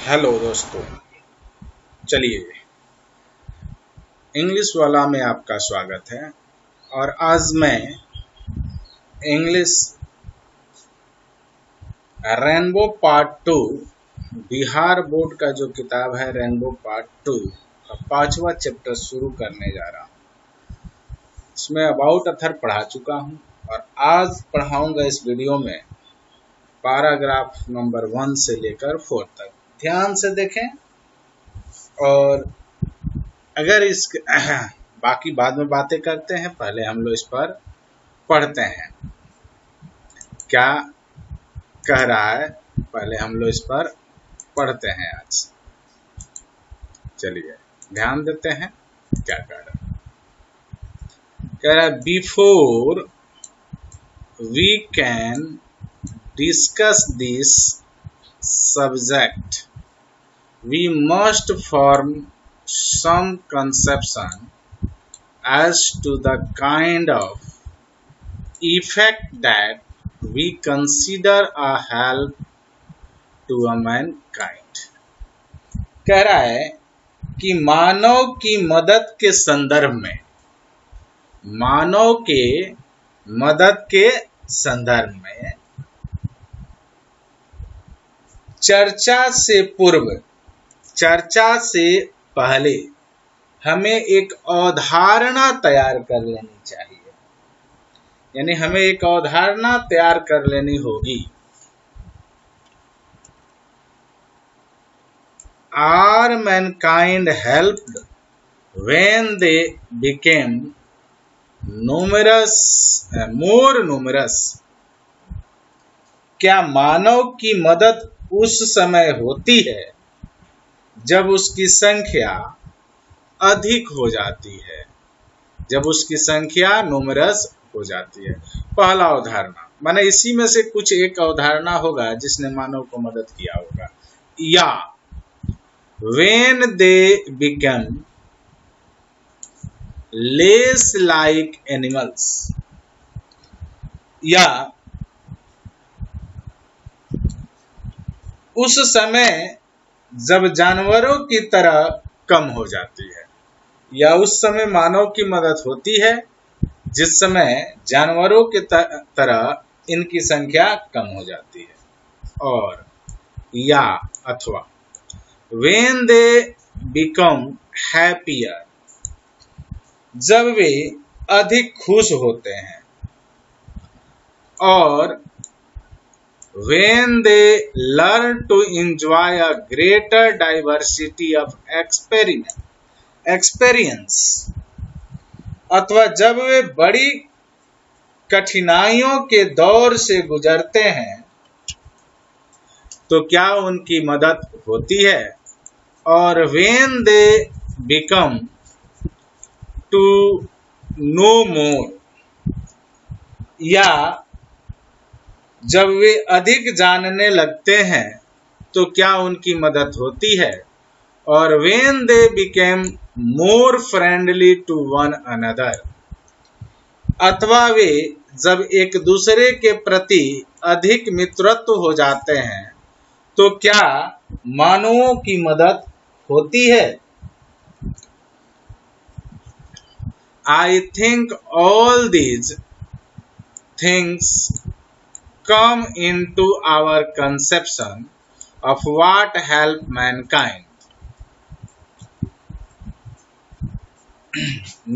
Hello दोस्तों, चलिए English वाला में आपका स्वागत है। और आज मैं English rainbow part 2 Bihar board का जो किताब है रेनबो पार्ट 2 का 5वां चैप्टर शुरू करने जा रहा हूँ। इसमें अबाउट अथर पढ़ा चुका हूँ और आज पढ़ाऊंगा इस वीडियो में पैराग्राफ नंबर 1 से लेकर 4 तक। ध्यान से देखें और अगर इस बाकी बाद में बातें करते हैं, पहले हम लोग इस पर पढ़ते हैं क्या कह रहा है। पहले हम लोग इस पर पढ़ते हैं आज। चलिए ध्यान देते हैं क्या कह रहा है। कह रहा है before we can discuss this subject we must form some conception as to the kind of effect that we consider a help to a mankind। कह रहा है कि मानव की मदद के संदर्भ में, मानव के मदद के संदर्भ में चर्चा से पूर्व, चर्चा से पहले हमें एक अवधारणा तैयार कर लेनी चाहिए। यानी हमें एक अवधारणा तैयार कर लेनी होगी। Are mankind helped when they became more numerous. क्या मानव की मदद उस समय होती है जब उसकी संख्या अधिक हो जाती है, जब उसकी संख्या न्यूमरस हो जाती है। पहला अवधारणा माने इसी में से कुछ एक अवधारणा होगा जिसने मानव को मदद किया होगा। या when they become less like animals, या उस समय जब जानवरों की तरह कम हो जाती है, या उस समय मानव की मदद होती है जिस समय जानवरों की तरह इनकी संख्या कम हो जाती है। और या अथवा when they become happier, जब वे अधिक खुश होते हैं। और when they learn to enjoy a greater diversity of experience, अथवा जब वे बड़ी कठिनाइयों के दौर से गुजरते हैं तो क्या उनकी मदद होती है। और when they become to know more, या जब वे अधिक जानने लगते हैं तो क्या उनकी मदद होती है। और when they became more friendly to one another, अथवा वे जब एक दूसरे के प्रति अधिक मित्रत्व हो जाते हैं तो क्या मानवों की मदद होती है। I think all these things come into our conception of what help mankind।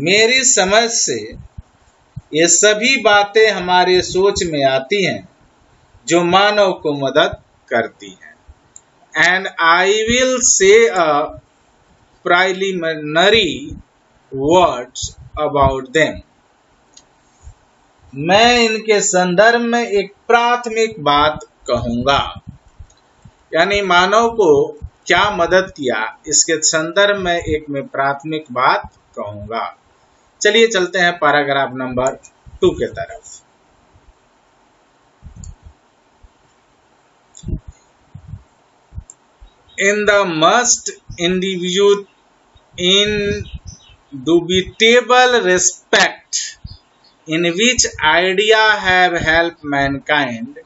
मेरी समझ से ये सभी बातें हमारे सोच में आती हैं जो मानव को मदद करती हैं। And I will say a preliminary words about them। मैं इनके संदर्भ में एक प्राथमिक बात कहूंगा। यानी मानव को क्या मदद किया, इसके संदर्भ में एक मैं प्राथमिक बात कहूंगा। चलिए चलते हैं पैराग्राफ नंबर 2 के तरफ। In the most indubitable respect in which idea have helped mankind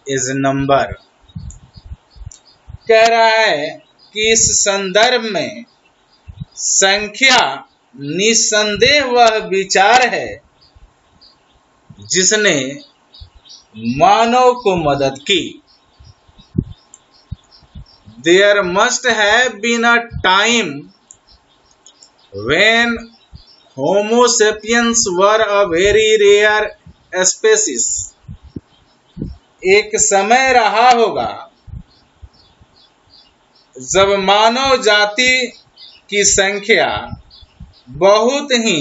is number। कह रहा है कि इस संदर्भ में संख्या निसंदेह वह विचार है जिसने मानव को मदद की। There must have been a time when Homo sapiens were a very rare species. एक समय रहा होगा जब मानव जाति की संख्या बहुत ही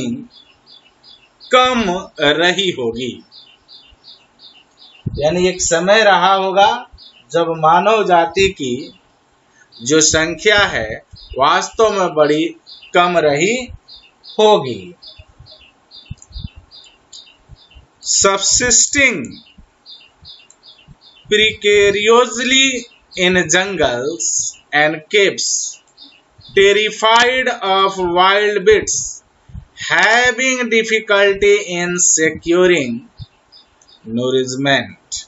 कम रही होगी। यानी एक समय रहा होगा जब मानव जाति की जो संख्या है वास्तव में बड़ी कम रही होगी। Subsisting precariously in jungles and caves, terrified of wild beasts, having difficulty in securing nourishment.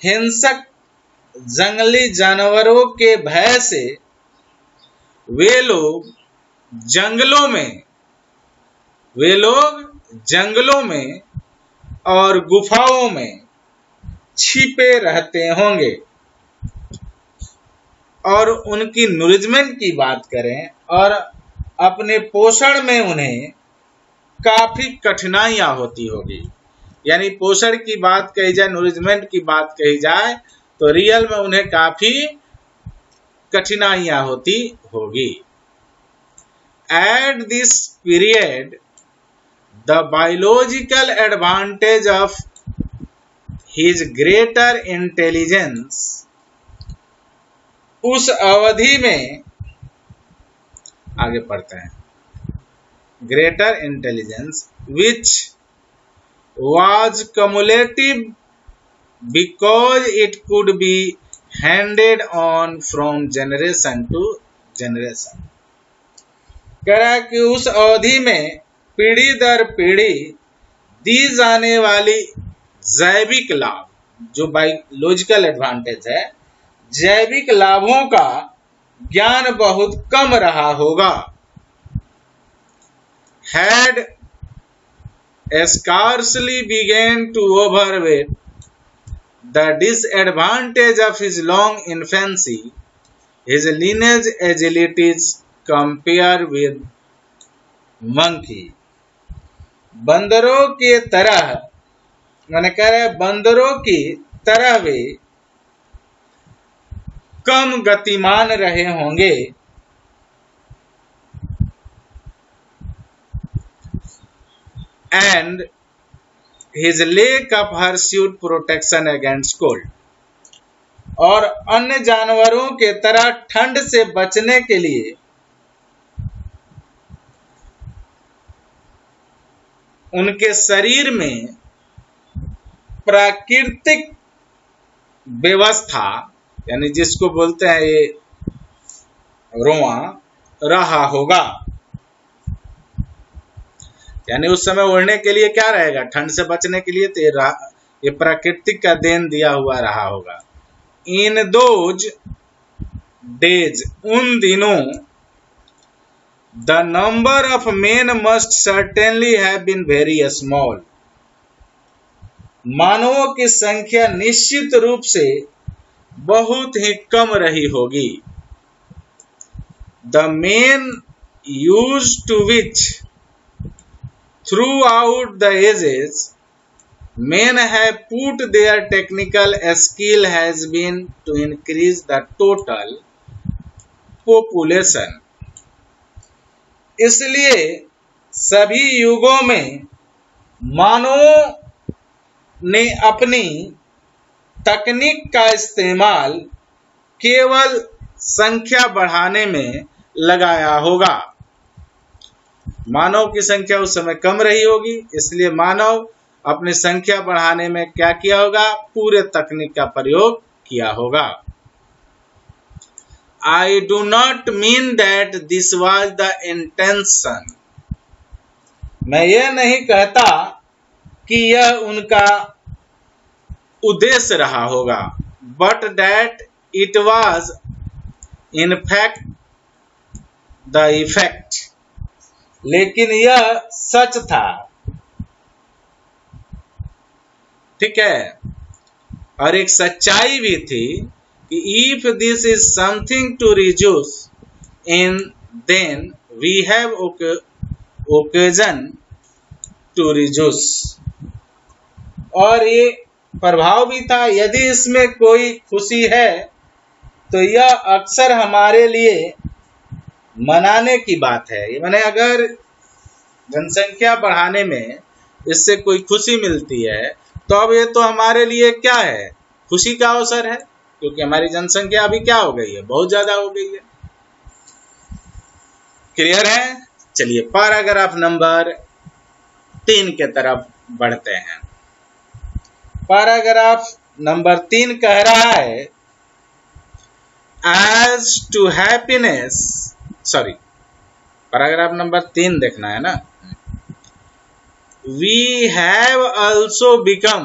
हिंसक जंगली जानवरों के भय से वे लोग जंगलों में और गुफाओं में छिपे रहते होंगे। और उनकी नूरिजमेंट की बात करें और अपने पोषण में उन्हें काफी कठिनाइयां होती होगी। यानी पोषण की बात कही जाए, नूरिजमेंट की बात कही जाए तो रियल में उन्हें काफी कठिनाइयां होती होगी। At this period, the biological advantage of his greater intelligence, उस अवधि में आगे पढ़ते हैं, greater intelligence which was cumulative because it could be handed on from generation to generation. कह रहा है कि उस अवधि में पीढ़ी दर पीढ़ी दी जाने वाली जैविक लाभ, जो बायोलॉजिकल एडवांटेज है, जैविक लाभों का ज्ञान बहुत कम रहा होगा। Had scarcely began to overweight the disadvantage of his long infancy, his lineage agilities compare with monkey. बंदरों के तरह, मैंने कह रहा है बंदरों की तरह वे कम गतिमान रहे होंगे। And his lack of hirsute protection against cold. और अन्य जानवरों के तरह ठंड से बचने के लिए उनके शरीर में प्राकृतिक व्यवस्था, यानी जिसको बोलते हैं ये रोआ, रहा होगा। यानी उस समय ओढ़ने के लिए क्या रहेगा, ठंड से बचने के लिए तो ये प्राकृतिक का देन दिया हुआ रहा होगा। इन दोज डेज, उन दिनों, the number of men must certainly have been very small, मानवों की संख्या निश्चित रूप से बहुत ही कम रही होगी। The men use to which throughout the ages men have put their technical skill has been to increase the total population. इसलिए सभी युगों में मानवों ने अपनी तकनीक का इस्तेमाल केवल संख्या बढ़ाने में लगाया होगा। मानव की संख्या उस समय कम रही होगी, इसलिए मानव अपनी संख्या बढ़ाने में क्या किया होगा, पूरे तकनीक का प्रयोग किया होगा। I do not mean that this was the intention. मैं यह नहीं कहता कि यह उनका उद्देश्य रहा होगा, but that it was in fact the effect, लेकिन यह सच था। ठीक है, और एक सच्चाई भी थी कि if this is something to reduce in, then we have occasion to reduce. और ये प्रभाव भी था, यदि इसमें कोई खुशी है तो यह अक्सर हमारे लिए मनाने की बात है। माने अगर जनसंख्या बढ़ाने में इससे कोई खुशी मिलती है तो अब ये तो हमारे लिए क्या है, खुशी का अवसर है, क्योंकि हमारी जनसंख्या अभी क्या हो गई है, बहुत ज्यादा हो गई है। क्लियर है? चलिए पैराग्राफ नंबर 3 के तरफ बढ़ते हैं। पैराग्राफ नंबर 3 कह रहा है, as to happiness, sorry paragraph number 3 देखना है ना। We have also become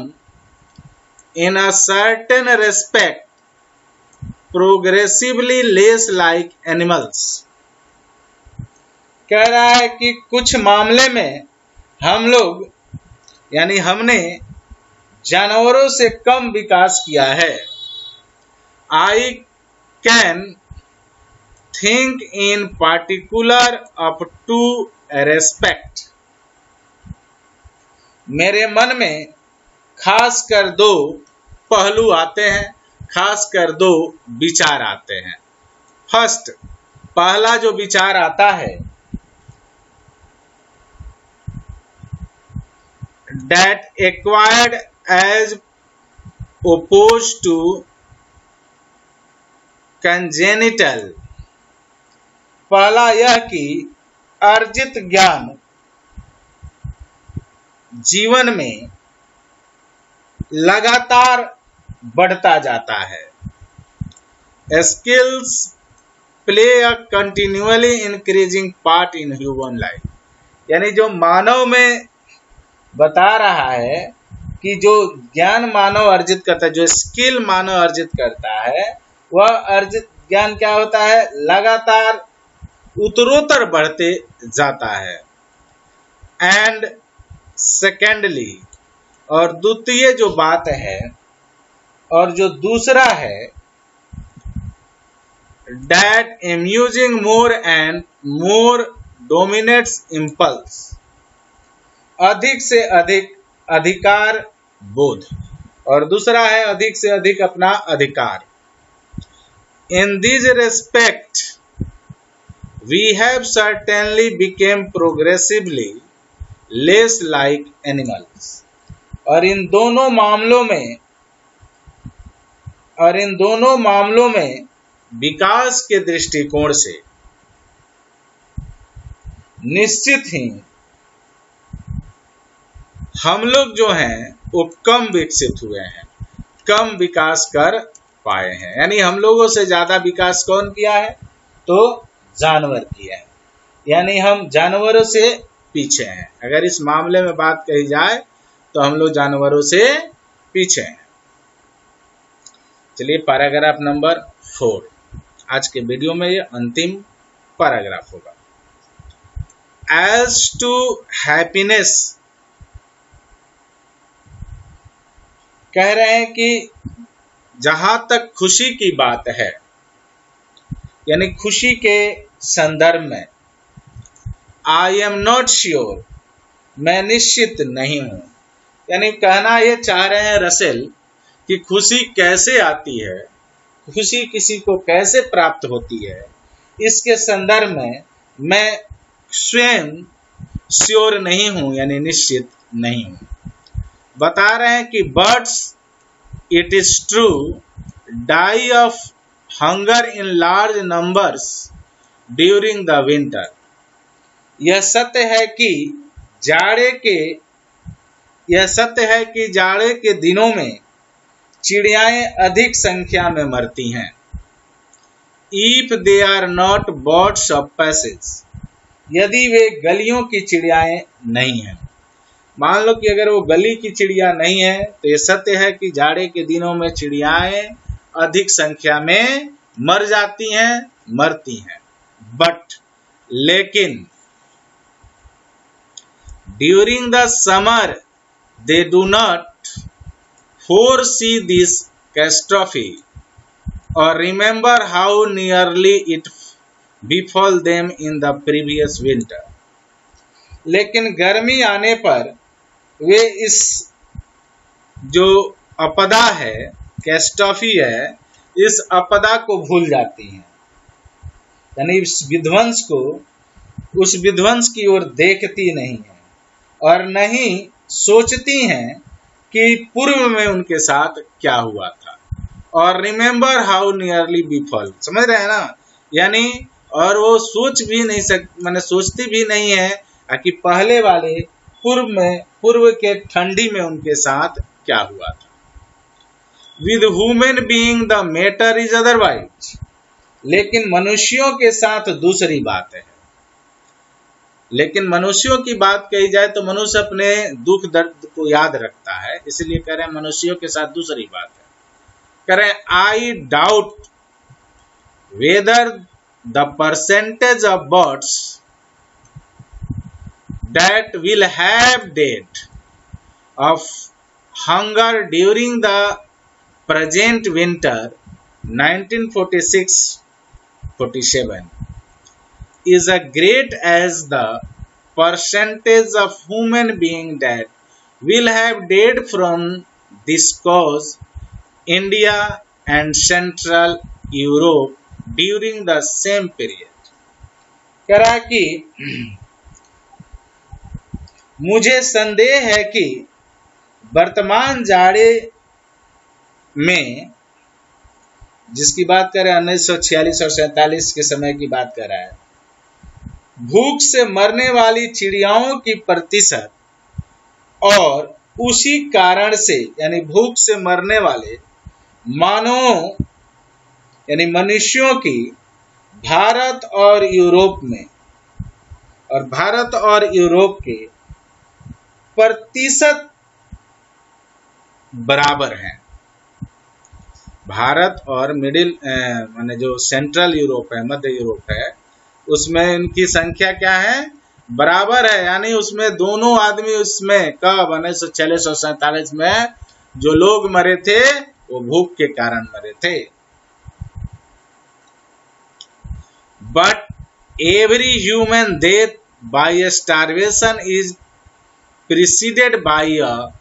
in a certain respect progressively less like animals। कह रहा है कि कुछ मामले में हम लोग यानी हमने जानवरों से कम विकास किया है। I can think in particular of two aspects। मेरे मन में खास कर 2 पहलू आते हैं, खास कर 2 विचार आते हैं। फर्स्ट, पहला जो विचार आता है, that acquired as opposed to congenital। पहला यह कि अर्जित ज्ञान जीवन में लगातार बढ़ता जाता है। Skills play a continually increasing part in human life. यानी जो मानव में बता रहा है कि जो ज्ञान मानव अर्जित करता है, जो स्किल मानव अर्जित करता है, वह अर्जित ज्ञान क्या होता है, लगातार उत्तरोत्तर बढ़ते जाता है। एंड सेकेंडली, और द्वितीय जो बात है और जो दूसरा है, that amusing more and more dominates impulse। अधिक से अधिक अधिकार बोध, और दूसरा है अधिक से अधिक अपना अधिकार। In this respect, we have certainly become progressively less like animals। और इन दोनों मामलों में विकास के दृष्टिकोण से निश्चित ही हम लोग जो हैं वो कम विकसित हुए हैं, कम विकास कर पाए हैं। यानी हम लोगों से ज्यादा विकास कौन किया है, तो जानवर किया है। यानी हम जानवरों से पीछे हैं। अगर इस मामले में बात कही जाए तो हम लोग जानवरों से पीछे हैं। चलिए पैराग्राफ नंबर 4, आज के वीडियो में ये अंतिम पैराग्राफ होगा। एज टू हैप्पीनेस, कह रहे हैं कि जहां तक खुशी की बात है, यानी खुशी के संदर्भ में, आई एम नॉट श्योर, मैं निश्चित नहीं हूं। यानी कहना ये चाह रहे हैं रसेल कि खुशी कैसे आती है, खुशी किसी को कैसे प्राप्त होती है, इसके संदर्भ में मैं स्वयं श्योर नहीं हूं, यानी निश्चित नहीं हूं। बता रहे हैं कि birds, it is true, die of hunger in large numbers during the winter. यह सत्य है कि जाड़े के दिनों में चिड़ियाएं अधिक संख्या में मरती हैं। If they are not birds of passage, यदि वे गलियों की चिड़ियाएं नहीं हैं। मान लो कि अगर वो गली की चिड़िया नहीं है तो ये सत्य है कि जाड़े के दिनों में चिड़ियाएं अधिक संख्या में मर जाती हैं, मरती हैं, बट लेकिन during the summer they do not foresee this catastrophe or remember how nearly it befell them in the previous winter. लेकिन गर्मी आने पर वे इस जो आपदा है, कैटास्ट्रॉफी है, इस आपदा को भूल जाती हैं, यानी इस विध्वंस को, उस विध्वंस की ओर देखती नहीं है और नहीं सोचती हैं कि पूर्व में उनके साथ क्या हुआ था। और रिमेंबर हाउ नियरली बिफॉल, समझ रहे हैं ना, यानी और वो सोच भी नहीं मैंने सोचती भी नहीं है कि पहले वाले पूर्व के ठंडी में उनके साथ क्या हुआ था। With human being the matter is otherwise, लेकिन मनुष्यों के साथ दूसरी बात है। लेकिन मनुष्यों की बात कही जाए तो मनुष्य अपने दुख दर्द को याद रखता है, इसलिए कह रहे हैं मनुष्यों के साथ दूसरी बात है। कह रहे हैं I doubt whether the percentage of birds that will have dead of hunger during the present winter 1946-47 is as great as the percentage of human beings that will have died from this cause India and Central Europe during the same period. कह रहा कि मुझे संदेह है कि वर्तमान जाड़े में, जिसकी बात कर रहे हैं 1946 और 47 के समय की बात कर रहा है, भूख से मरने वाली चिड़ियाओं की प्रतिशत और उसी कारण से, यानी भूख से मरने वाले मानवों यानी मनुष्यों की भारत और यूरोप में, और भारत और यूरोप के प्रतिशत बराबर हैं। भारत और मिडिल माने जो सेंट्रल यूरोप है, मध्य यूरोप है, उसमें इनकी संख्या क्या है, बराबर है। यानी उसमें दोनों आदमी उसमें कब 1946 और 47 में जो लोग मरे थे वो भूख के कारण मरे थे। But every human death by starvation is preceded by a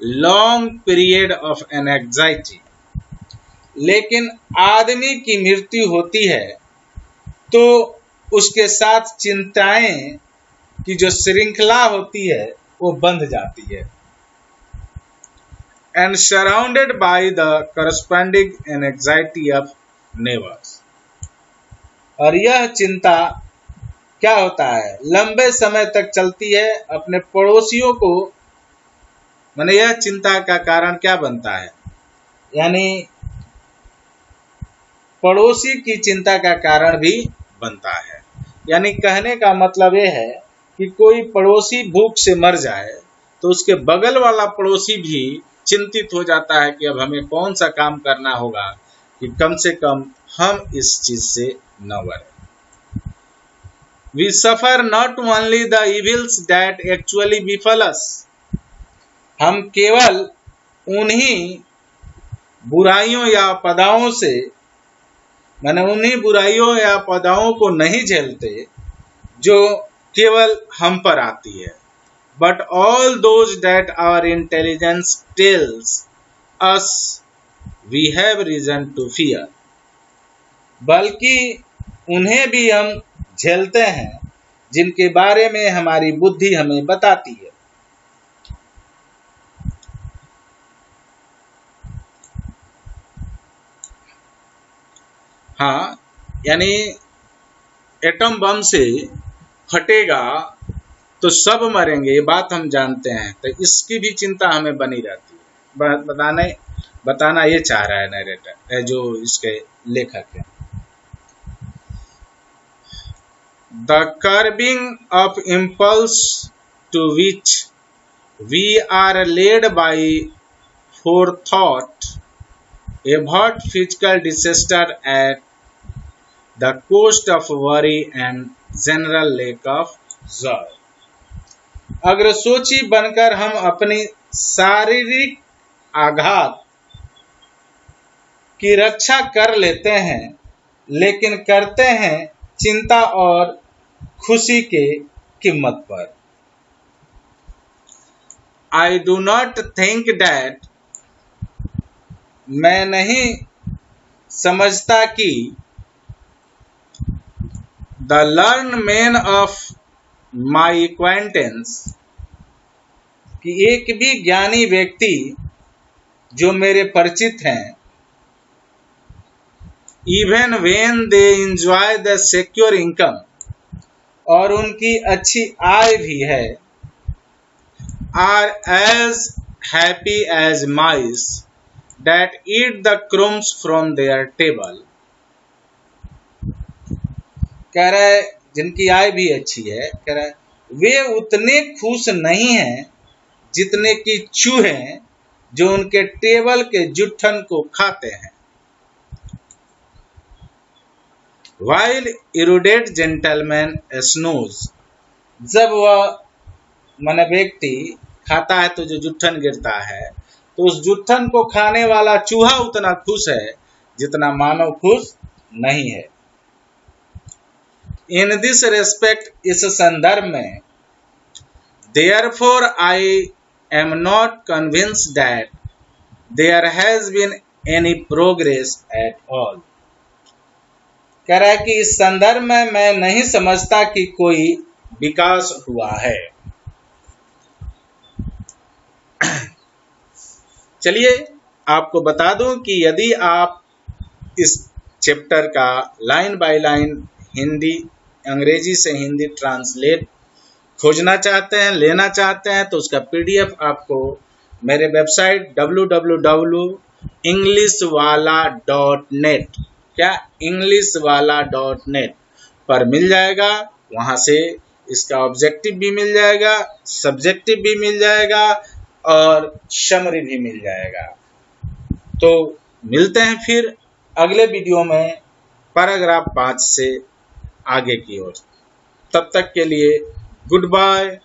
long period of an anxiety. लेकिन आदमी की मृत्यु होती है तो उसके साथ चिंताएं की जो श्रृंखला होती है वो बंध जाती है। And surrounded by the corresponding anxiety of neighbours, और यह चिंता क्या होता है, लंबे समय तक चलती है अपने पड़ोसियों को, माने यह चिंता का कारण क्या बनता है, यानी पड़ोसी की चिंता का कारण भी बनता है। यानी कहने का मतलब यह है कि कोई पड़ोसी भूख से मर जाए तो उसके बगल वाला पड़ोसी भी चिंतित हो जाता है कि अब हमें कौन सा काम करना होगा कि कम से कम हम इस चीज से न मरें। We suffer not only the evils that actually befall us, हम केवल उन्हीं बुराइयों या आपदाओं से, माने उन्हीं बुराइयों या आपदाओं को नहीं झेलते जो केवल हम पर आती है, but all those that our intelligence tells us we have reason to fear, बल्कि उन्हें भी हम झेलते हैं जिनके बारे में हमारी बुद्धि हमें बताती है। हाँ, यानी एटम बम से फटेगा तो सब मरेंगे, ये बात हम जानते हैं, तो इसकी भी चिंता हमें बनी रहती है। बताना ये चाह रहा है नरेटर, जो इसके लेखक है। The curbing of impulse to which we are led by forethought avert physical disaster the cost of worry and general lack of joy. अगर सोची बनकर हम अपनी शारीरिक आघात की रक्षा कर लेते हैं, लेकिन करते हैं चिंता और खुशी के कीमत पर। I do not think that, मैं नहीं समझता कि the learn man of my acquaintance, कि एक भी ज्ञानी व्यक्ति जो मेरे परिचित हैं, even when they enjoy the secure income, और उनकी अच्छी आय भी है, are as happy as mice that eat the crumbs from their table. कह रहा है जिनकी आय भी अच्छी है, कह रहा है वे उतने खुश नहीं हैं जितने कि चूहे जो उनके टेबल के जुट्ठन को खाते हैं। While erudite gentleman snooze, जब वह मन व्यक्ति खाता है तो जो जुट्ठन गिरता है, तो उस जुट्ठन को खाने वाला चूहा उतना खुश है जितना मानव खुश नहीं है। इन दिस रेस्पेक्ट, इस संदर्भ में, therefore I am not convinced that there has been any progress at all। कह रहा है कि इस संदर्भ में मैं नहीं समझता कि कोई विकास हुआ है। चलिए आपको बता दूं कि यदि आप इस चैप्टर का लाइन बाय लाइन हिंदी, अंग्रेजी से हिंदी ट्रांसलेट खोजना चाहते हैं, लेना चाहते हैं, तो उसका PDF आपको मेरे वेबसाइट www.englishwala.net, क्या englishwala.net पर मिल जाएगा। वहाँ से इसका ऑब्जेक्टिव भी मिल जाएगा, सब्जेक्टिव भी मिल जाएगा और समरी भी मिल जाएगा। तो मिलते हैं फिर अगले वीडियो में पैराग्राफ 5 से आगे की ओर। तब तक के लिए गुड बाय।